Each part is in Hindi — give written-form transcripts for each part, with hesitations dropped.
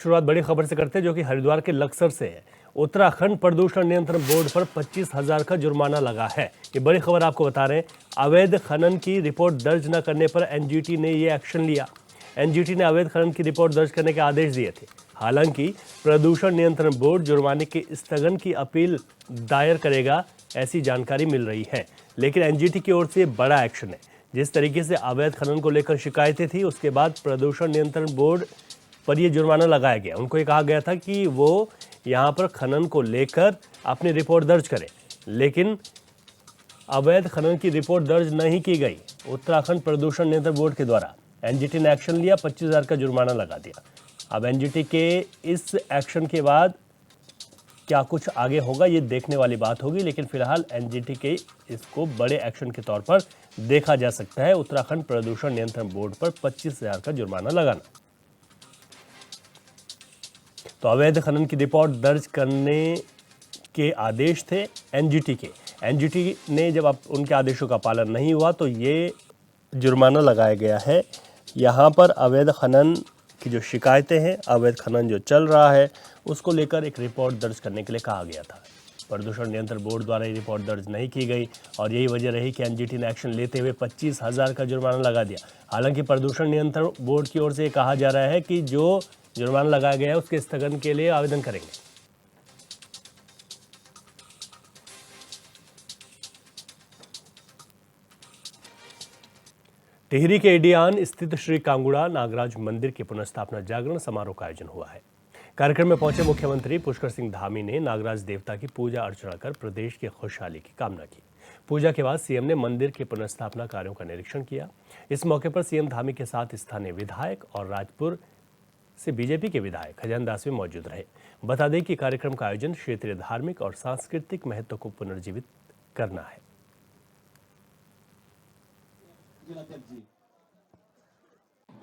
शुरुआत बड़ी खबर से करते हैं जो कि हरिद्वार के लक्सर से है। उत्तराखंड प्रदूषण नियंत्रण बोर्ड पर 25,000 का जुर्माना लगा है। ये बड़ी खबर आपको बता रहे हैं। अवैध खनन की रिपोर्ट दर्ज न करने पर एनजीटी ने ये एक्शन लिया। एनजीटी ने अवैध खनन की रिपोर्ट दर्ज करने के आदेश दिए थे। हालांकि प्रदूषण नियंत्रण बोर्ड जुर्माने के स्थगन की अपील दायर करेगा, ऐसी जानकारी मिल रही है। लेकिन एनजीटी की ओर से बड़ा एक्शन है। जिस तरीके से अवैध खनन को लेकर शिकायतें थी, उसके बाद प्रदूषण नियंत्रण बोर्ड पर यह जुर्माना लगाया गया। उनको ये कहा गया था कि वो यहाँ पर खनन को लेकर अपनी रिपोर्ट दर्ज करें, लेकिन अवैध खनन की रिपोर्ट दर्ज नहीं की गई। उत्तराखंड प्रदूषण नियंत्रण बोर्ड के द्वारा एनजीटी ने एक्शन लिया, 25,000 का जुर्माना लगा दिया। अब एनजीटी के इस एक्शन के बाद क्या कुछ आगे होगा, ये देखने वाली बात होगी। लेकिन फिलहाल एनजीटी के इसको बड़े एक्शन के तौर पर देखा जा सकता है। उत्तराखंड प्रदूषण नियंत्रण बोर्ड पर 25,000 का जुर्माना लगाना। तो अवैध खनन की रिपोर्ट दर्ज करने के आदेश थे एनजीटी के। एनजीटी ने जब उनके आदेशों का पालन नहीं हुआ तो ये जुर्माना लगाया गया है। यहाँ पर अवैध खनन की जो शिकायतें हैं, अवैध खनन जो चल रहा है, उसको लेकर एक रिपोर्ट दर्ज करने के लिए कहा गया था। प्रदूषण नियंत्रण बोर्ड द्वारा ये रिपोर्ट दर्ज नहीं की गई और यही वजह रही कि एनजीटी ने एक्शन लेते हुए 25,000 का जुर्माना लगा दिया। हालांकि प्रदूषण नियंत्रण बोर्ड की ओर से ये कहा जा रहा है कि जो जुर्माना लगाया गया है उसके स्थगन के लिए आवेदन करेंगे। टिहरी के एडियान स्थित श्री कांगुड़ा नागराज मंदिर की पुनर्स्थापना जागरण समारोह का आयोजन हुआ है। कार्यक्रम में पहुंचे मुख्यमंत्री पुष्कर सिंह धामी ने नागराज देवता की पूजा अर्चना कर प्रदेश की खुशहाली की कामना की। पूजा के बाद सीएम ने मंदिर के पुनर्स्थापना कार्यों का निरीक्षण किया। इस मौके पर सीएम धामी के साथ स्थानीय विधायक और राजपुर से बीजेपी के विधायक खजान दास भी मौजूद रहे। बता दें कि कार्यक्रम का आयोजन क्षेत्रीय धार्मिक और सांस्कृतिक महत्व को पुनर्जीवित करना है।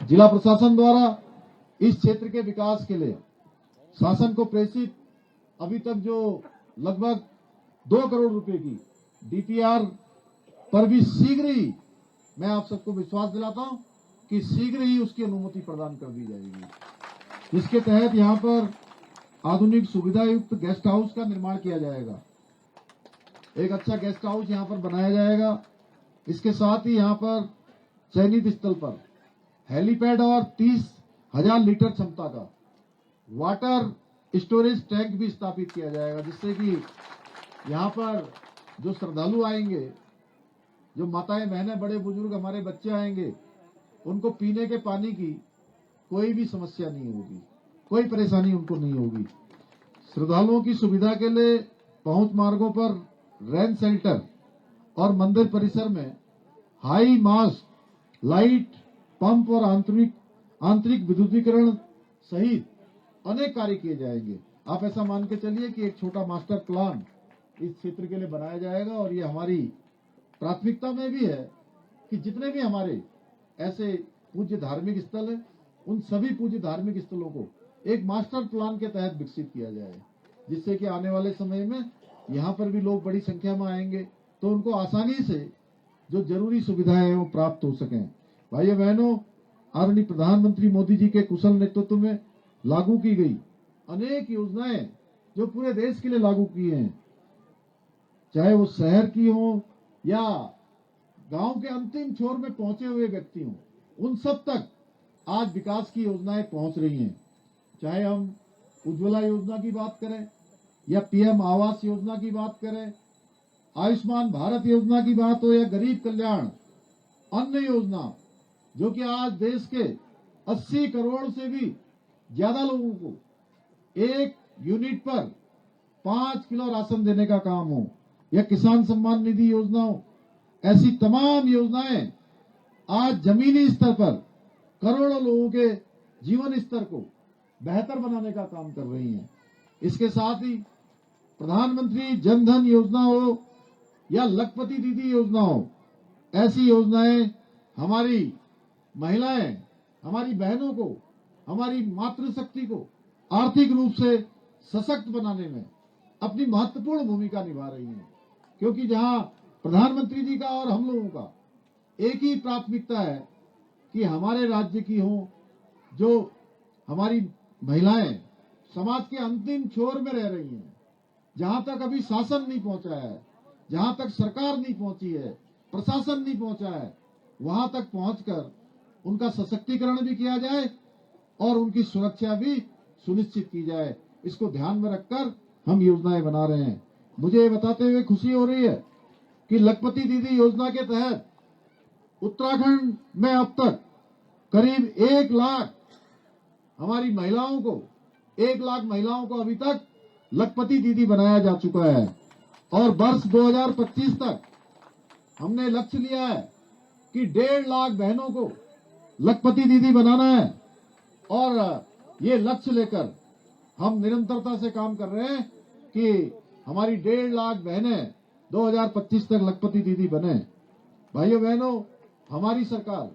जिला प्रशासन द्वारा इस क्षेत्र के विकास के लिए शासन को प्रेषित अभी तक जो लगभग 2 करोड़ रुपए की डीपीआर पर भी शीघ्र ही, मैं आप सबको विश्वास दिलाता हूं कि शीघ्र ही उसकी अनुमति प्रदान कर दी जाएगी, जिसके तहत यहां पर आधुनिक सुविधा युक्त गेस्ट हाउस का निर्माण किया जाएगा। एक अच्छा गेस्ट हाउस यहां पर बनाया जाएगा। इसके साथ ही यहां पर चयनित स्थल पर हेलीपैड और 30,000 लीटर क्षमता का वाटर स्टोरेज टैंक भी स्थापित किया जाएगा, जिससे कि यहां पर जो श्रद्धालु आएंगे, जो माताएं बहनें, बड़े बुजुर्ग, हमारे बच्चे आएंगे, उनको पीने के पानी की कोई भी समस्या नहीं होगी, कोई परेशानी उनको नहीं होगी। श्रद्धालुओं की सुविधा के लिए पहुंच मार्गों पर रेन शेल्टर और मंदिर परिसर में हाई मास्ट, लाइट, पंप और आंतरिक विद्युतीकरण सहित अनेक कार्य किए जाएंगे। आप ऐसा मान के चलिए कि एक छोटा मास्टर प्लान इस क्षेत्र के लिए बनाया जाएगा और ये हमारी प्राथमिकता में भी है कि जितने भी हमारे ऐसे पूज्य धार्मिक स्थल हैं, उन सभी पूज्य धार्मिक स्थलों को एक मास्टर प्लान के तहत विकसित किया जाए, जिससे कि आने वाले समय में यहाँ पर भी लोग बड़ी संख्या में आएंगे तो उनको आसानी से जो जरूरी सुविधाएं हैं वो प्राप्त हो सकें। भाइयों बहनों, आदरणीय प्रधानमंत्री मोदी जी के कुशल नेतृत्व में लागू की गई अनेक योजनाएं जो पूरे देश के लिए लागू की हैं, चाहे वो शहर की हो या गांव के अंतिम छोर में पहुंचे हुए व्यक्ति हों, उन सब तक आज विकास की योजनाएं पहुंच रही हैं। चाहे हम उज्ज्वला योजना की बात करें या पीएम आवास योजना की बात करें, आयुष्मान भारत योजना की बात हो या गरीब कल्याण अन्न योजना, जो कि आज देश के 80 करोड़ से भी ज्यादा लोगों को एक यूनिट पर 5 किलो राशन देने का काम हो, या किसान सम्मान निधि योजना हो, ऐसी तमाम योजनाएं आज जमीनी स्तर पर करोड़ों लोगों के जीवन स्तर को बेहतर बनाने का काम कर रही हैं। इसके साथ ही प्रधानमंत्री जन धन योजना हो या लखपति दीदी योजना हो, ऐसी योजनाएं हमारी महिलाएं, हमारी बहनों को, हमारी मातृशक्ति को आर्थिक रूप से सशक्त बनाने में अपनी महत्वपूर्ण भूमिका निभा रही हैं। क्योंकि जहां प्रधानमंत्री जी का और हम लोगों का एक ही प्राथमिकता है कि हमारे राज्य की हो जो हमारी महिलाएं समाज के अंतिम छोर में रह रही हैं, जहां तक अभी शासन नहीं पहुंचा है, जहां तक सरकार नहीं पहुंची है, प्रशासन नहीं पहुंचा है, वहां तक पहुंचकर उनका सशक्तिकरण भी किया जाए और उनकी सुरक्षा भी सुनिश्चित की जाए। इसको ध्यान में रखकर हम योजनाएं बना रहे हैं। मुझे ये बताते हुए खुशी हो रही है कि लखपति दीदी योजना के तहत उत्तराखंड में अब तक करीब 1 लाख हमारी महिलाओं को 1 लाख महिलाओं को अभी तक लखपति दीदी बनाया जा चुका है और वर्ष 2025 तक हमने लक्ष्य लिया है कि 1.5 लाख बहनों को लखपति दीदी बनाना है और ये लक्ष्य लेकर हम निरंतरता से काम कर रहे हैं कि हमारी 1.5 लाख बहनें 2025 तक लखपति दीदी बने। भाइयों बहनों, हमारी सरकार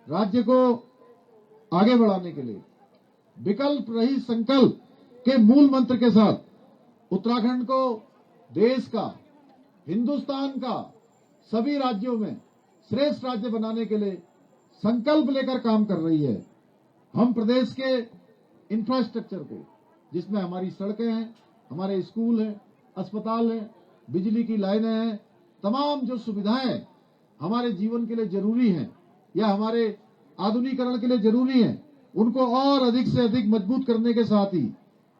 राज्य को आगे बढ़ाने के लिए विकल्प रहित संकल्प के मूल मंत्र के साथ उत्तराखंड को देश का, हिंदुस्तान का सभी राज्यों में श्रेष्ठ राज्य बनाने के लिए संकल्प लेकर काम कर रही है। हम प्रदेश के इंफ्रास्ट्रक्चर को, जिसमें हमारी सड़कें हैं, हमारे स्कूल हैं, अस्पताल हैं, बिजली की लाइनें हैं, तमाम जो सुविधाएं हमारे जीवन के लिए जरूरी हैं या हमारे आधुनिकीकरण के लिए जरूरी हैं, उनको और अधिक से अधिक मजबूत करने के साथ ही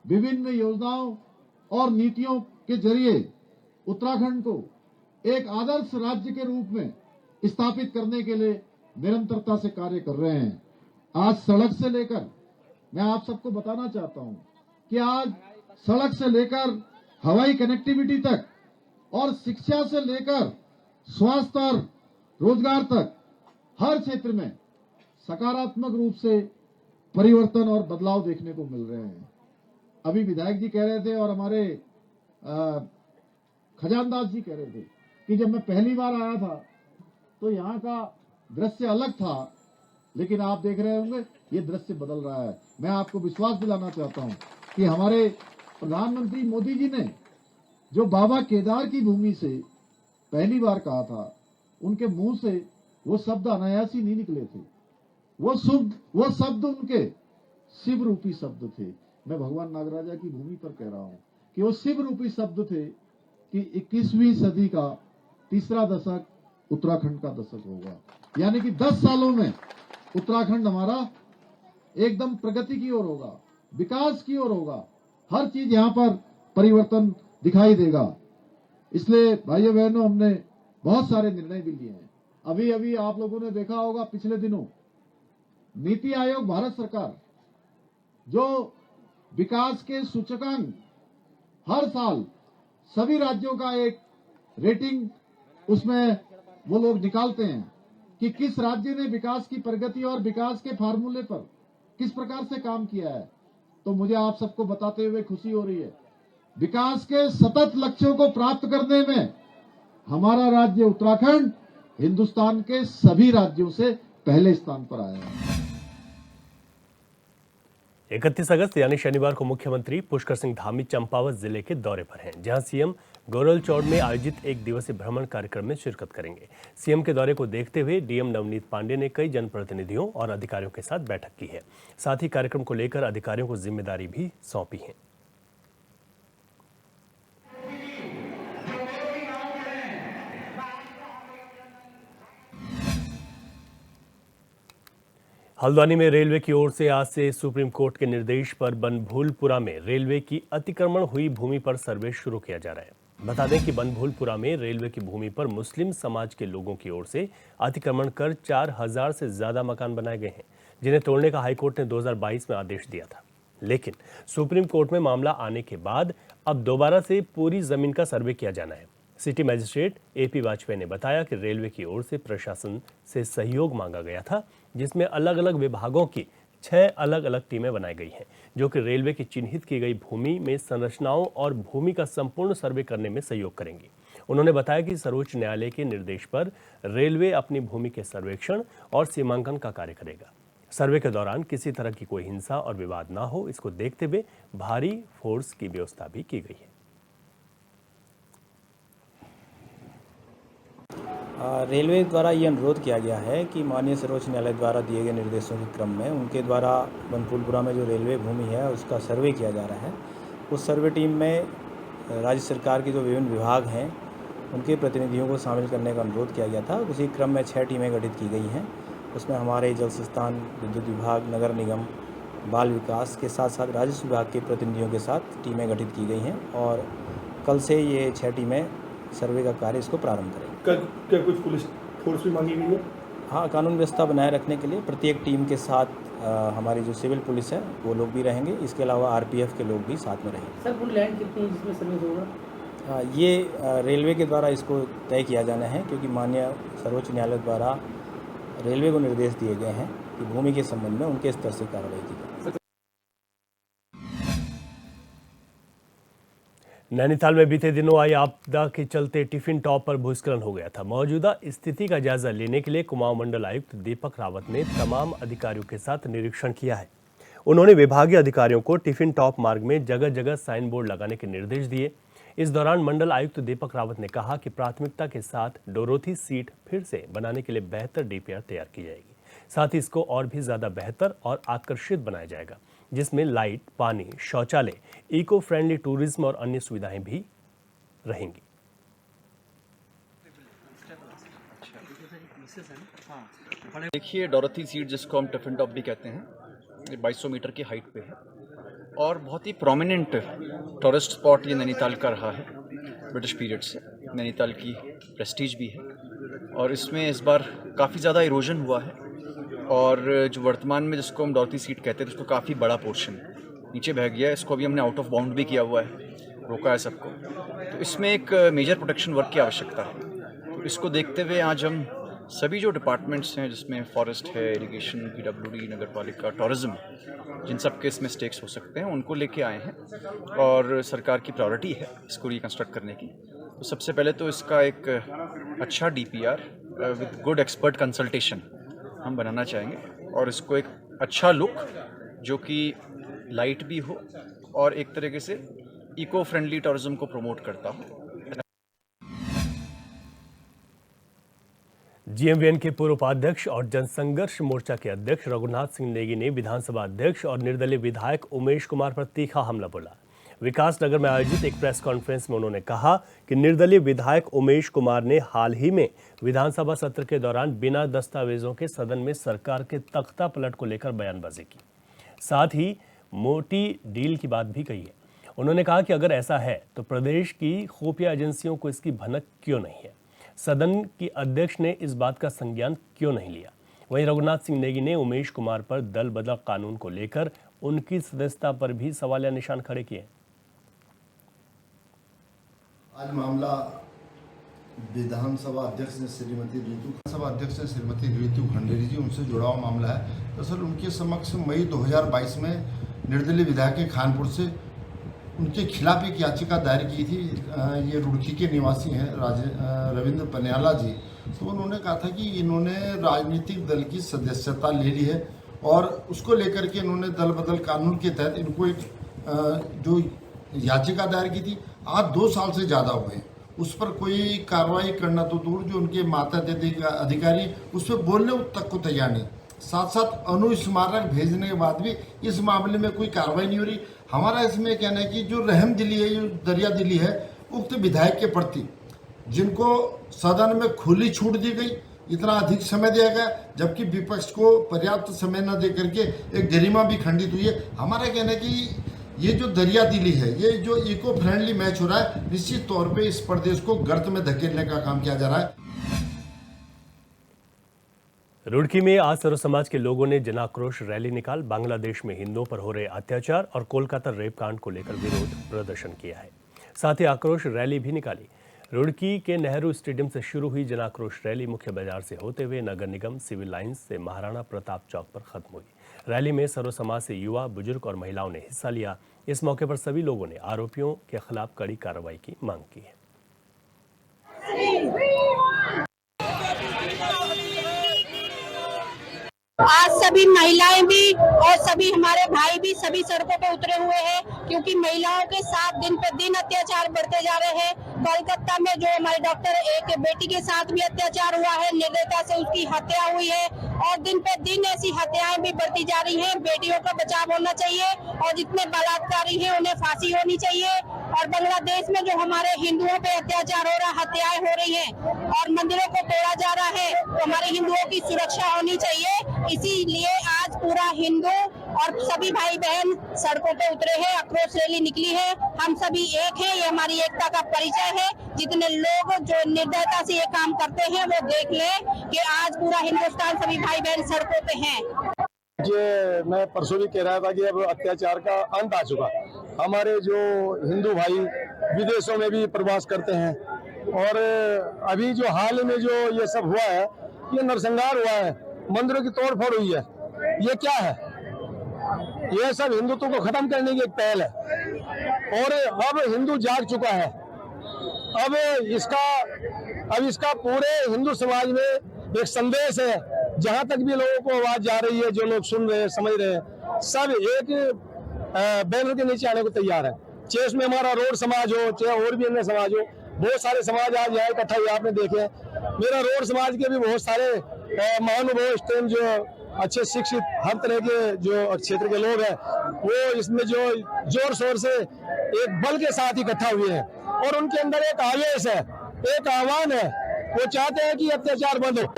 विभिन्न योजनाओं और नीतियों के जरिए उत्तराखंड को एक आदर्श राज्य के रूप में स्थापित करने के लिए निरंतरता से कार्य कर रहे हैं। आज सड़क से लेकर, मैं आप सबको बताना चाहता हूं कि आज सड़क से लेकर हवाई कनेक्टिविटी तक और शिक्षा से लेकर स्वास्थ्य और रोजगार तक हर क्षेत्र में सकारात्मक रूप से परिवर्तन और बदलाव देखने को मिल रहे हैं। अभी विधायक जी कह रहे थे और हमारे खजानदास जी कह रहे थे कि जब मैं पहली बार आया था तो यहाँ का दृश्य अलग था, लेकिन आप देख रहे होंगे ये दृश्य बदल रहा है। मैं आपको विश्वास दिलाना चाहता हूँ कि हमारे प्रधानमंत्री मोदी जी ने जो बाबा केदार की भूमि से पहली बार कहा था, उनके मुंह से वो शब्द अनायास ही नहीं निकले थे। वो शब्द उनके शिव रूपी शब्द थे। मैं भगवान नागराजा की भूमि पर कह रहा हूँ कि वो शिव रूपी शब्द थे कि 21वीं सदी का तीसरा दशक उत्तराखंड का दशक होगा, यानी कि 10 सालों में उत्तराखंड हमारा एकदम प्रगति की ओर होगा, विकास की ओर होगा। हर चीज यहाँ पर परिवर्तन दिखाई देगा। इसलिए भाइयों बहनों, हमने बहुत सारे निर्णय भी लिए हैं। अभी अभी आप लोगों ने देखा होगा, पिछले दिनों नीति आयोग भारत सरकार जो विकास के सूचकांक हर साल सभी राज्यों का एक रेटिंग उसमें वो लोग निकालते हैं कि किस राज्य ने विकास की प्रगति और विकास के फार्मूले पर किस प्रकार से काम किया है। तो मुझे आप सबको बताते हुए खुशी हो रही है, विकास के सतत लक्ष्यों को प्राप्त करने में हमारा राज्य उत्तराखंड हिंदुस्तान के सभी राज्यों से पहले स्थान पर आया है। 31 अगस्त यानी शनिवार को मुख्यमंत्री पुष्कर सिंह धामी चंपावत जिले के दौरे पर हैं, जहां सीएम गोरल चौड़ में आयोजित एक दिवसीय भ्रमण कार्यक्रम में शिरकत करेंगे। सीएम के दौरे को देखते हुए डीएम नवनीत पांडे ने कई जनप्रतिनिधियों और अधिकारियों के साथ बैठक की है। साथ ही कार्यक्रम को लेकर अधिकारियों को जिम्मेदारी भी सौंपी है। हल्द्वानी में रेलवे की ओर से आज से सुप्रीम कोर्ट के निर्देश पर बनभूलपुरा में रेलवे की अतिक्रमण हुई भूमि पर सर्वे शुरू किया जा रहा है। बता दें कि बनभूलपुरा में रेलवे की भूमि पर मुस्लिम समाज के लोगों की ओर से अतिक्रमण कर 4000 से ज्यादा मकान बनाए गए हैं, जिन्हें तोड़ने का हाईकोर्ट ने 2022 में आदेश दिया था। लेकिन सुप्रीम कोर्ट में मामला आने के बाद अब दोबारा से पूरी जमीन का सर्वे किया जाना है। सिटी मजिस्ट्रेट एपी वाजपेयी ने बताया कि रेलवे की ओर से प्रशासन से सहयोग मांगा गया था, जिसमें अलग अलग विभागों की 6 अलग अलग टीमें बनाई गई हैं, जो कि रेलवे की चिन्हित की गई भूमि में संरचनाओं और भूमि का संपूर्ण सर्वे करने में सहयोग करेंगी। उन्होंने बताया कि सर्वोच्च न्यायालय के निर्देश पर रेलवे अपनी भूमि के सर्वेक्षण और सीमांकन का कार्य करेगा। सर्वे के दौरान किसी तरह की कोई हिंसा और विवाद ना हो, इसको देखते हुए भारी फोर्स की व्यवस्था भी की गई है। रेलवे द्वारा ये अनुरोध किया गया है कि माननीय सर्वोच्च न्यायालय द्वारा दिए गए निर्देशों के क्रम में उनके द्वारा बनपुलपुरा में जो रेलवे भूमि है उसका सर्वे किया जा रहा है। उस सर्वे टीम में राज्य सरकार के जो विभिन्न विभाग हैं उनके प्रतिनिधियों को शामिल करने का अनुरोध किया गया था। उसी क्रम में 6 टीमें गठित की गई हैं। उसमें हमारे जल संस्थान, विद्युत विभाग, नगर निगम, बाल विकास के साथ साथ राजस्व विभाग के प्रतिनिधियों के साथ टीमें गठित की गई हैं और कल से ये 6 टीमें सर्वे का कार्य इसको प्रारंभ करेंगे। क्या कुछ पुलिस फोर्स भी मांगी गई है? हाँ, कानून व्यवस्था बनाए रखने के लिए प्रत्येक टीम के साथ हमारी जो सिविल पुलिस है वो लोग भी रहेंगे। इसके अलावा आरपीएफ के लोग भी साथ में रहेंगे। सर, कुल लैंड कितनी है जिसमें सर्विस होगा? ये रेलवे के द्वारा इसको तय किया जाना है, क्योंकि माननीय सर्वोच्च न्यायालय द्वारा रेलवे को निर्देश दिए गए हैं कि भूमि के संबंध में उनके स्तर से कार्रवाई की जाए। नैनीताल में बीते दिनों आई आपदा के चलते टिफिन टॉप पर भूस्खलन हो गया था। मौजूदा स्थिति का जायजा लेने के लिए कुमाऊं मंडल आयुक्त दीपक रावत ने तमाम अधिकारियों के साथ निरीक्षण किया है। उन्होंने विभागीय अधिकारियों को टिफिन टॉप मार्ग में जगह जगह साइन बोर्ड लगाने के निर्देश दिए। इस दौरान मंडल आयुक्त दीपक रावत ने कहा कि प्राथमिकता के साथ डोरोथी सीट फिर से बनाने के लिए बेहतर डीपीआर तैयार की जाएगी। साथ ही इसको और भी ज्यादा बेहतर और आकर्षित बनाया जाएगा, जिसमें लाइट, पानी, शौचालय, इको फ्रेंडली टूरिज्म और अन्य सुविधाएं भी रहेंगी। देखिए, डोरोथी सीट जिसको हम टिफिन टॉप भी कहते हैं, ये 2200 मीटर की हाइट पे है और बहुत ही प्रोमिनेंट टूरिस्ट स्पॉट ये नैनीताल का रहा है ब्रिटिश पीरियड से। नैनीताल की प्रेस्टीज भी है और इसमें इस बार काफ़ी ज़्यादा इरोजन हुआ है और जो वर्तमान में जिसको हम डोरोथी सीट कहते हैं, उसको काफ़ी बड़ा पोर्शन नीचे बह गया है। इसको अभी हमने आउट ऑफ बाउंड भी किया हुआ है, रोका है सबको। तो इसमें एक मेजर प्रोटेक्शन वर्क की आवश्यकता है। तो इसको देखते हुए आज हम सभी जो डिपार्टमेंट्स हैं, जिसमें फॉरेस्ट है, इरिगेशन, पीडब्ल्यूडी, नगर पालिका, टूरिज्म, जिन सब के इसमें स्टेक्स हो सकते हैं, उनको लेके आए हैं और सरकार की प्रायोरिटी है इसको रिकंस्ट्रक्ट करने की। तो सबसे पहले तो इसका एक अच्छा DPR with good expert consultation हम बनाना चाहेंगे और इसको एक अच्छा लुक जो कि लाइट भी हो और एक तरीके से इको फ्रेंडली टूरिज्म को प्रमोट करता हो। जीएमवीएन के पूर्व उपाध्यक्ष और जनसंघर्ष मोर्चा के अध्यक्ष रघुनाथ सिंह नेगी ने विधानसभा अध्यक्ष और निर्दलीय विधायक उमेश कुमार पर तीखा हमला बोला। विकासनगर में आयोजित एक प्रेस कॉन्फ्रेंस में उन्होंने कहा कि निर्दलीय विधायक उमेश कुमार ने हाल ही में विधानसभा सत्र के दौरान बिना दस्तावेजों के सदन में सरकार के तख्ता पलट को लेकर बयानबाजी की। साथ ही मोटी डील की बात भी कही है। उन्होंने कहा कि अगर ऐसा है तो प्रदेश की खुफिया एजेंसियों को इसकी भनक क्यों नहीं है, सदन की अध्यक्ष ने इस बात का संज्ञान क्यों नहीं लिया। वहीं रघुनाथ सिंह नेगी ने उमेश कुमार पर दल बदल कानून को लेकर उनकी सदस्यता पर भी सवालिया निशान खड़े किए। आज मामला विधानसभा अध्यक्ष ने श्रीमती ऋतु खंडेरी जी, उनसे जुड़ा हुआ मामला है। दरअसल उनके समक्ष मई 2022 में निर्दलीय विधायक खानपुर से उनके खिलाफ एक याचिका दायर की थी। ये रुड़की के निवासी हैं रविंद्र पनियाला जी। तो उन्होंने कहा था कि इन्होंने राजनीतिक दल की सदस्यता ले ली है और उसको लेकर के इन्होंने दल बदल कानून के तहत इनको एक जो याचिका दायर की थी, आज 2 साल से ज़्यादा हुए, उस पर कोई कार्रवाई करना तो दूर, जो उनके मातहत अधिकारी उस पर बोलने तक को तैयार नहीं। साथ साथ अनुस्मारक भेजने के बाद भी इस मामले में कोई कार्रवाई नहीं हो रही। हमारा इसमें कहना है कि जो रहम दिली है, जो दरिया दिली है उक्त विधायक के प्रति, जिनको सदन में खुली छूट दी गई, इतना अधिक समय दिया गया, जबकि विपक्ष को पर्याप्त समय न दे करके एक गरिमा भी खंडित हुई है। हमारा कहना है कि ये जो दरिया दिली है, ये जो इको फ्रेंडली मैच हो रहा है, निश्चित तौर पे इस प्रदेश को गर्त में धकेलने का काम किया जा रहा है। रुड़की में आज सर्व समाज के लोगों ने जनाक्रोश रैली निकाल बांग्लादेश में हिंदुओं पर हो रहे अत्याचार और कोलकाता रेप कांड को लेकर विरोध प्रदर्शन किया है। साथ ही आक्रोश रैली भी निकाली। रुड़की के नेहरू स्टेडियम से शुरू हुई जनाक्रोश रैली मुख्य बाजार से होते हुए नगर निगम सिविल लाइंस से महाराणा प्रताप चौक पर खत्म हुई। रैली में सर्व समाज से युवा, बुजुर्ग और महिलाओं ने हिस्सा लिया। इस मौके पर सभी लोगों ने आरोपियों के खिलाफ कड़ी कार्रवाई की मांग की है। आज सभी महिलाएं भी और सभी हमारे भाई भी सभी सड़कों पर उतरे हुए हैं, क्योंकि महिलाओं के साथ दिन पर दिन अत्याचार बढ़ते जा रहे हैं। कोलकाता में जो हमारे डॉक्टर एक बेटी के साथ भी अत्याचार हुआ है, निर्दयता से उसकी हत्या हुई है, और दिन पे दिन ऐसी हत्याएं भी बढ़ती जा रही हैं। बेटियों का बचाव होना चाहिए और जितने बलात्कारी हैं उन्हें फांसी होनी चाहिए। और बांग्लादेश में जो हमारे हिंदुओं पे अत्याचार हो रहा, हत्याएं हो रही हैं और मंदिरों को तोड़ा जा रहा है, तो हमारे हिंदुओं की सुरक्षा होनी चाहिए। इसीलिए आज पूरा हिंदू और सभी भाई बहन सड़कों पे उतरे हैं, आक्रोश रैली निकली है। हम सभी एक हैं, ये हमारी एकता का परिचय है। जितने लोग जो निर्दयता से ये काम करते हैं वो देख लें कि आज पूरा हिंदुस्तान सभी भाई बहन सड़कों पे हैं। ये मैं परसों भी कह रहा था कि अब अत्याचार का अंत आ चुका। हमारे जो हिंदू भाई विदेशों में भी प्रवास करते हैं, और अभी जो हाल में जो ये सब हुआ है, ये नरसंहार हुआ है, मंदिरों की तोड़फोड़ हुई है, ये क्या है? ये सब हिंदुत्व को खत्म करने की एक पहल है। और अब हिंदू जाग चुका है। अब इसका पूरे हिंदू समाज में एक संदेश है। जहां तक भी लोगों को आवाज जा रही है, जो लोग सुन रहे हैं, समझ रहे हैं, सब एक बैनर के नीचे आने को तैयार है। चाहे उसमें हमारा रोड समाज हो, चाहे और भी अन्य समाज हो, बहुत सारे समाज आज यहाँ इकट्ठा हुए आपने देखे। मेरा रोड समाज के भी बहुत सारे महानुभाव इस टाइम जो अच्छे शिक्षित हर तरह के जो क्षेत्र के लोग हैं, वो इसमें जो जोर शोर से एक बल के साथ इकट्ठा हुए हैं, और उनके अंदर एक आवेश है, एक आह्वान है। वो चाहते हैं कि अत्याचार बंद हो।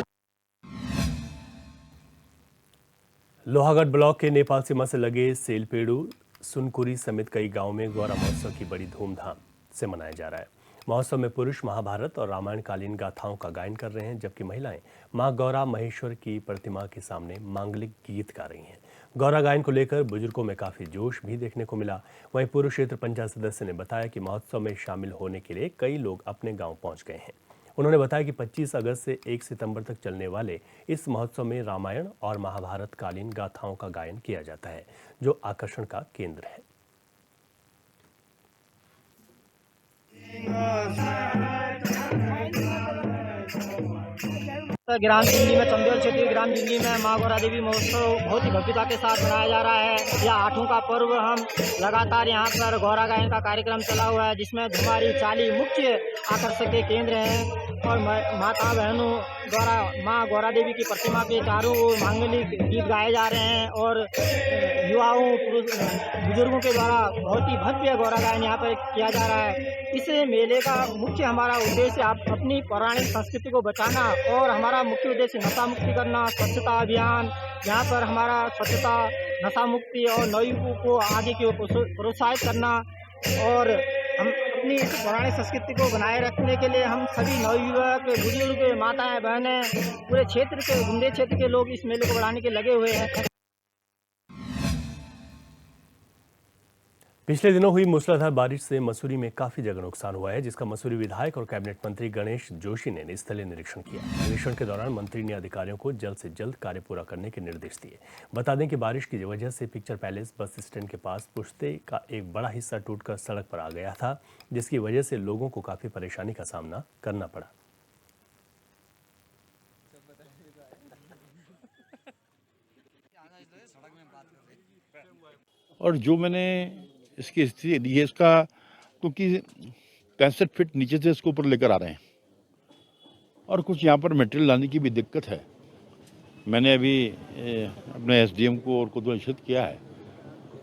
लोहागढ़ ब्लॉक के नेपाल सीमा से लगे सेलपेड़ू, सुनकुरी समेत कई गांवों में गौरा महोत्सव की बड़ी धूमधाम से मनाया जा रहा है। महोत्सव में पुरुष महाभारत और रामायण कालीन गाथाओं का गायन कर रहे हैं, जबकि महिलाएं मां गौरा महेश्वर की प्रतिमा के सामने मांगलिक गीत गा रही हैं। गौरा गायन को लेकर बुजुर्गों में काफी जोश भी देखने को मिला। वहीं पूर्व क्षेत्र पंचायत सदस्य ने बताया कि महोत्सव में शामिल होने के लिए कई लोग अपने गाँव पहुंच गए हैं। उन्होंने बताया कि 25 अगस्त से 1 सितंबर तक चलने वाले इस महोत्सव में रामायण और महाभारत कालीन गाथाओं का गायन किया जाता है, जो आकर्षण का केंद्र है। ग्राम दिल्ली में चंदेल क्षेत्रीय ग्राम दिल्ली में माँ गौरा देवी महोत्सव बहुत ही भव्यता के साथ मनाया जा रहा है। यह 8वां का पर्व। हम लगातार यहाँ पर गौरा गायन का कार्यक्रम चला हुआ है, जिसमें हमारी 40 मुख्य आकर्षक के केंद्र हैं, और माता बहनों द्वारा माँ गौरा देवी की प्रतिमा के चारों ओर मांगलिक गीत गाए जा रहे हैं, और युवाओं बुजुर्गों के द्वारा बहुत ही भव्य गौरा गायन यहाँ पर किया जा रहा है। इस मेले का मुख्य हमारा उद्देश्य अपनी पौराणिक संस्कृति को बचाना, और हमारा मुख्य उद्देश्य नशा मुक्ति करना, स्वच्छता अभियान, यहाँ पर हमारा स्वच्छता, नशा मुक्ति और नवयुवकों को आगे की ओर प्रोत्साहित करना। और हम अपनी इस पौराणिक संस्कृति को बनाए रखने के लिए हम सभी नवयुवक, बुजुर्ग, माताएं, बहनें, पूरे क्षेत्र के बुंदे क्षेत्र के लोग इस मेले को बढ़ाने के लगे हुए हैं। पिछले दिनों हुई मूसलाधार बारिश से मसूरी में काफी जगह नुकसान हुआ है, जिसका मसूरी विधायक और कैबिनेट मंत्री गणेश जोशी ने स्थलीय निरीक्षण किया। निरीक्षण के दौरान मंत्री ने अधिकारियों को जल्द से जल्द कार्य पूरा करने के निर्देश दिए। बता दें कि बारिश की वजह से पिक्चर पैलेस बस स्टैंड के पास पुश्ते का एक बड़ा हिस्सा टूटकर सड़क पर आ गया था, जिसकी वजह से लोगों को काफी परेशानी का सामना करना पड़ा। और जो मैंने इसकी स्थिति दी है, इसका क्योंकि 65 फीट नीचे से इसको ऊपर लेकर आ रहे हैं, और कुछ यहाँ पर मटेरियल लाने की भी दिक्कत है। मैंने अभी अपने एसडीएम को और को निश्चित किया है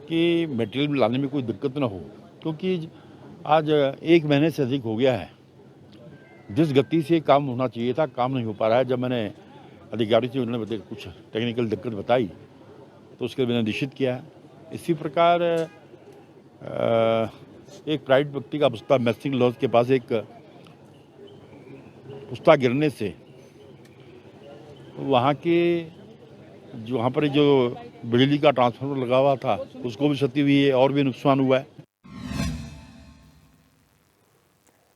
कि मटेरियल लाने में कोई दिक्कत ना हो, क्योंकि आज 1 महीने से अधिक हो गया है। जिस गति से काम होना चाहिए था, काम नहीं हो पा रहा है। जब मैंने अधिकारी से उन्होंने कुछ टेक्निकल दिक्कत बताई, तो उसके मैंने निश्चित किया। इसी प्रकार एक प्राइवेट व्यक्ति का पुस्ता मैसिंग लॉज के पास एक पुस्ता गिरने से वहाँ पर जो बिजली का ट्रांसफार्मर लगा हुआ था, उसको भी क्षति हुई है और भी नुकसान हुआ है।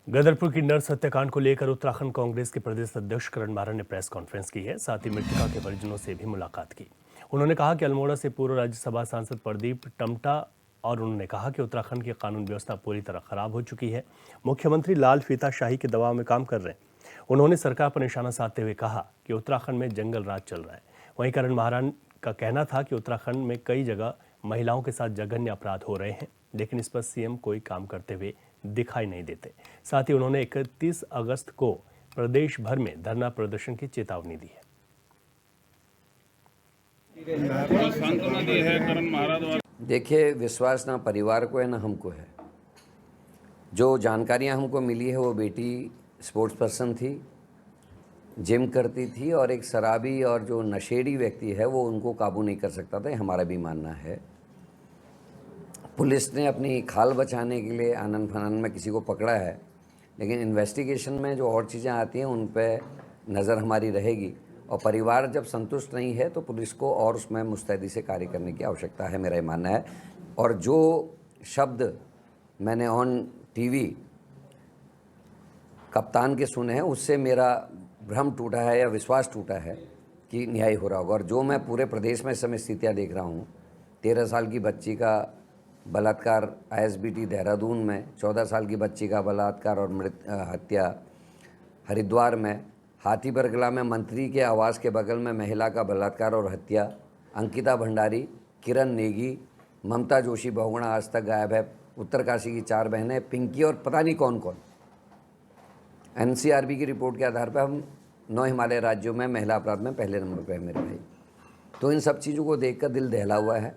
गदरपुर की नर्स हत्याकांड को लेकर उत्तराखंड कांग्रेस के प्रदेश अध्यक्ष करण मारन ने प्रेस कॉन्फ्रेंस की है। साथ ही मृतका के परिजनों से भी मुलाकात की। उन्होंने कहा कि अल्मोड़ा से पूर्व राज्यसभा सांसद प्रदीप टमटा, और उन्होंने कहा कि उत्तराखंड की कानून व्यवस्था पूरी तरह खराब हो चुकी है। मुख्यमंत्री लाल फीताशाही के दबाव में काम कर रहे हैं। उन्होंने सरकार पर निशाना साधते हुए कहा कि उत्तराखंड में जंगल राज चल रहा है। वहीं करण महारान का कहना था कि उत्तराखंड में कई जगह महिलाओं के साथ जघन्य अपराध हो रहे हैं, लेकिन इस पर सीएम कोई काम करते हुए दिखाई नहीं देते। साथ ही उन्होंने 31 अगस्त को प्रदेश भर में धरना प्रदर्शन की चेतावनी दी है। देखिए, विश्वास ना परिवार को है ना हमको है। जो जानकारियां हमको मिली है वो बेटी स्पोर्ट्स पर्सन थी, जिम करती थी और एक शराबी और जो नशेड़ी व्यक्ति है वो उनको काबू नहीं कर सकता था, हमारा भी मानना है। पुलिस ने अपनी खाल बचाने के लिए आनन फानन में किसी को पकड़ा है, लेकिन इन्वेस्टिगेशन में जो और चीज़ें आती हैं उन पर नज़र हमारी रहेगी और परिवार जब संतुष्ट नहीं है तो पुलिस को और उसमें मुस्तैदी से कार्य करने की आवश्यकता है, मेरा ये मानना है। और जो शब्द मैंने ऑन टीवी कप्तान के सुने हैं उससे मेरा भ्रम टूटा है या विश्वास टूटा है कि न्याय हो रहा होगा। और जो मैं पूरे प्रदेश में इस समय स्थितियाँ देख रहा हूँ, 13 साल की बच्ची का बलात्कार ISBT देहरादून में, 14 साल की बच्ची का बलात्कार और हत्या हरिद्वार में, हाथी बरगला में मंत्री के आवास के बगल में महिला का बलात्कार और हत्या, अंकिता भंडारी, किरण नेगी, ममता जोशी बहुगुणा आज तक गायब है, उत्तरकाशी की 4 बहनें, पिंकी और पता नहीं कौन कौन। NCRB की रिपोर्ट के आधार पर हम 9 हिमालय राज्यों में महिला अपराध में पहले नंबर पे है मेरे भाई। तो इन सब चीज़ों को देखकर दिल दहला हुआ है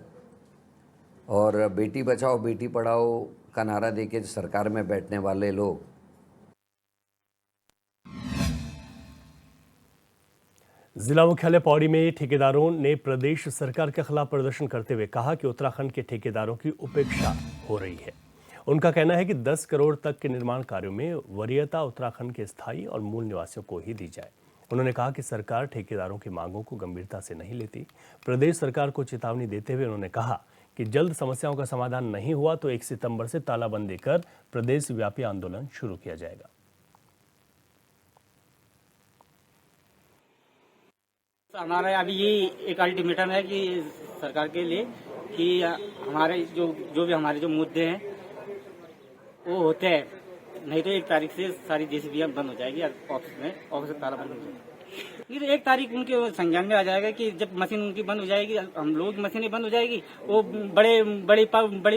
और बेटी बचाओ बेटी पढ़ाओ का नारा देके सरकार में बैठने वाले लोग जिला मुख्यालय पौड़ी में ठेकेदारों ने प्रदेश सरकार के खिलाफ प्रदर्शन करते हुए कहा कि उत्तराखंड के ठेकेदारों की उपेक्षा हो रही है। उनका कहना है कि 10 करोड़ तक के निर्माण कार्यों में वरीयता उत्तराखंड के स्थायी और मूल निवासियों को ही दी जाए। उन्होंने कहा कि सरकार ठेकेदारों की मांगों को गंभीरता से नहीं लेती। प्रदेश सरकार को चेतावनी देते हुए उन्होंने कहा कि जल्द समस्याओं का समाधान नहीं हुआ तो 1 सितंबर से तालाबंदी कर प्रदेश व्यापी आंदोलन शुरू किया जाएगा। हमारा अभी ये एक अल्टीमेटम है कि सरकार के लिए कि हमारे जो भी हमारे जो मुद्दे हैं वो होते हैं, नहीं तो 1 तारीख से सारी JCB बंद हो जाएगी, ऑफिस से ताला बंद हो जाएगा। फिर 1 तारीख उनके संज्ञान में आ जाएगा कि जब मशीन उनकी बंद हो जाएगी, हम लोग की मशीनें बंद हो जाएगी। वो बड़ी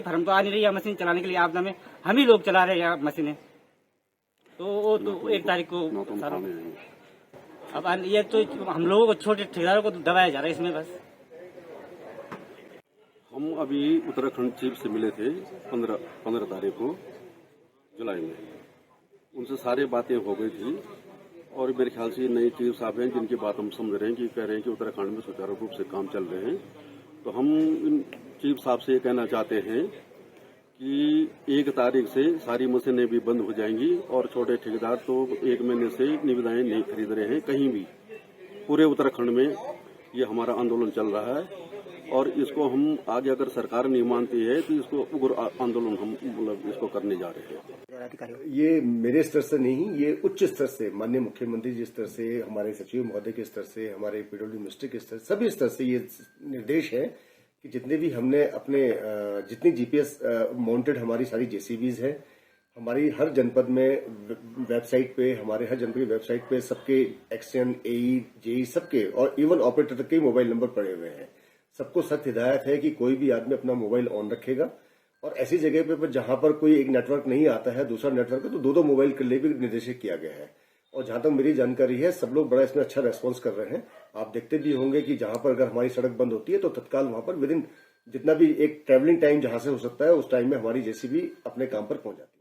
फर्म तो आ नहीं रही है मशीन चलाने के लिए, आपदा में हम ही लोग चला रहे हैं मशीनें, तो वो तो 1 तारीख को सारा। अब ये तो हम लोगों को छोटे ठेकेदारों को तो दबाया जा रहा है इसमें बस। हम अभी उत्तराखंड चीफ से मिले थे 15 तारीख को जुलाई में, उनसे सारी बातें हो गई थी और मेरे ख्याल से नए चीफ साहब हैं जिनकी बात हम समझ रहे हैं कि कह रहे हैं कि उत्तराखंड में सुचारू रूप से काम चल रहे हैं। तो हम इन चीफ साहब से ये कहना चाहते हैं कि 1 तारीख से सारी मशीनें भी बंद हो जाएंगी और छोटे ठेकेदार तो 1 महीने से निविदाएं नहीं खरीद रहे हैं कहीं भी। पूरे उत्तराखंड में ये हमारा आंदोलन चल रहा है और इसको हम आगे अगर सरकार नहीं मानती है तो इसको उग्र आंदोलन हम मतलब इसको करने जा रहे हैं। ये मेरे स्तर से नहीं, ये उच्च स्तर से माननीय मुख्यमंत्री जी स्तर से, हमारे सचिव महोदय के स्तर से, हमारे PWD मिनिस्ट्री के स्तर, सभी स्तर से ये निर्देश है कि जितने भी हमने अपने जितनी GPS माउंटेड हमारी सारी JCBs है, हमारी हर जनपद में वेबसाइट पे, हमारे हर जनपद की वेबसाइट पे सबके एक्शन AE JE सबके और इवन ऑपरेटर तक के मोबाइल नंबर पड़े हुए हैं। सबको सख्त हिदायत है कि कोई भी आदमी अपना मोबाइल ऑन रखेगा और ऐसी जगह पे जहां पर कोई एक नेटवर्क नहीं आता है, दूसरा नेटवर्क है, तो 2-2 मोबाइल के लिए भी निर्देशित किया गया है। और जहां तक मेरी जानकारी है सब लोग बड़ा इसमें अच्छा रेस्पॉन्स कर रहे हैं। आप देखते भी होंगे कि जहां पर अगर हमारी सड़क बंद होती है तो तत्काल वहां पर विदिन जितना भी एक ट्रेवलिंग टाइम जहां से हो सकता है उस टाइम में हमारी JCB अपने काम पर पहुंच जाती है।